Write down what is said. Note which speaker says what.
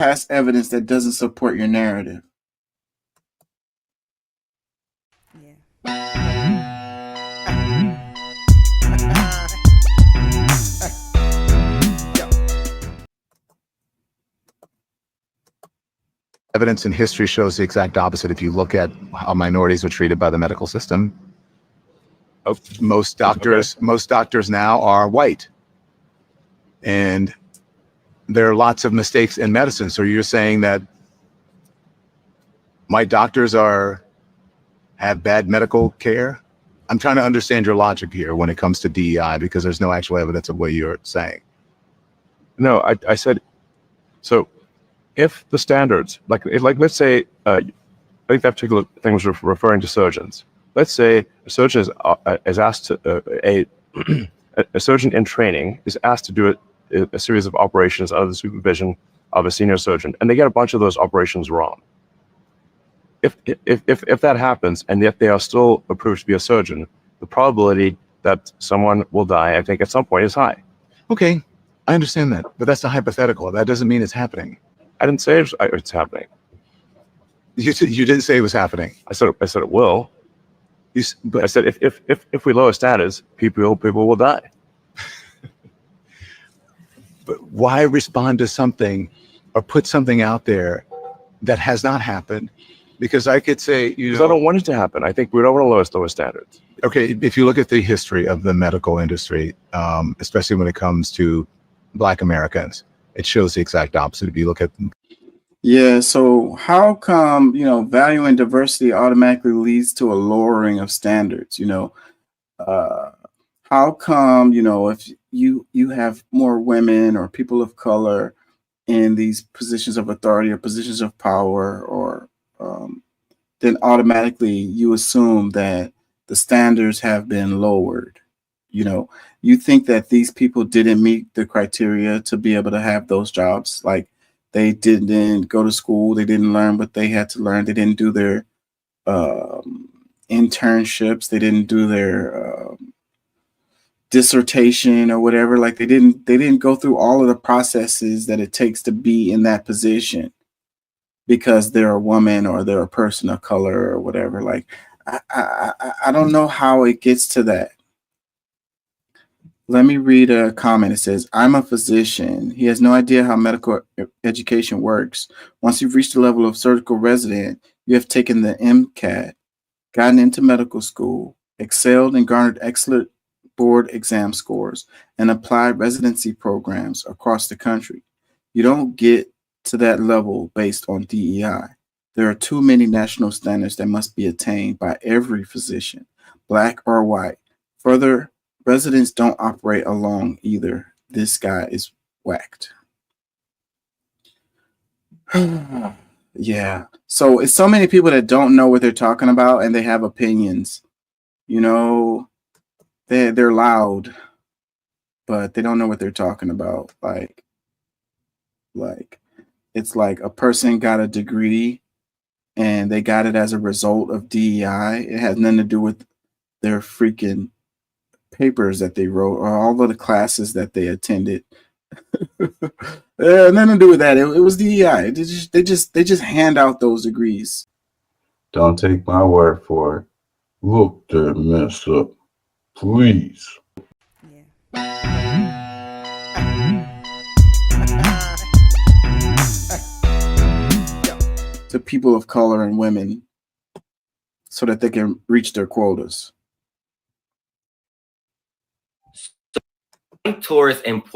Speaker 1: past evidence that doesn't support your narrative.
Speaker 2: Evidence in history shows the exact opposite. If you look at how minorities are treated by the medical system, most doctors now are white, and there are lots of mistakes in medicine. So you're saying that my doctors have bad medical care? I'm trying to understand your logic here when it comes to DEI, because there's no actual evidence of what you're saying.
Speaker 3: No, I said, so if the standards, like let's say, I think that particular thing was referring to surgeons. Let's say a surgeon is asked to, a surgeon in training is asked to do a series of operations under the supervision of a senior surgeon, and they get a bunch of those operations wrong. If that happens, and yet they are still approved to be a surgeon, the probability that someone will die, I think, at some point is high.
Speaker 2: Okay, I understand that, but that's a hypothetical. That doesn't mean it's happening.
Speaker 3: I didn't say it's happening.
Speaker 2: You didn't say it was happening.
Speaker 3: I said it will. But I said if we lower standards, people will die.
Speaker 2: But why respond to something or put something out there that has not happened? Because I could say,
Speaker 3: because I don't want it to happen. I think we don't want to lower standards.
Speaker 2: Okay, if you look at the history of the medical industry, especially when it comes to Black Americans, it shows the exact opposite. If you look at
Speaker 1: Yeah, so how come, valuing diversity automatically leads to a lowering of standards? How come, if you have more women or people of color in these positions of authority or positions of power, or then automatically you assume that the standards have been lowered. You think that these people didn't meet the criteria to be able to have those jobs. Like, they didn't go to school, they didn't learn what they had to learn, they didn't do their internships, they didn't do their dissertation or whatever. Like, they didn't go through all of the processes that it takes to be in that position because they're a woman or they're a person of color or whatever. Like, I don't know how it gets to that. Let me read a comment. It says, I'm a physician. He has no idea how medical education works. Once you've reached the level of surgical resident, you have taken the MCAT, gotten into medical school, excelled and garnered excellent board exam scores, and applied residency programs across the country. You don't get to that level based on DEI. There are too many national standards that must be attained by every physician, Black or white. Further, residents don't operate alone either. This guy is whacked. Yeah. So it's so many people that don't know what they're talking about, and they have opinions. They're loud, but they don't know what they're talking about. Like it's like a person got a degree and they got it as a result of DEI. It has nothing to do with their freaking papers that they wrote or all of the classes that they attended. Nothing to do with that. It was DEI. They just hand out those degrees.
Speaker 4: Don't take my word for it. Look that mess up, please.
Speaker 1: To people of color and women so that they can reach their quotas.
Speaker 5: Towards important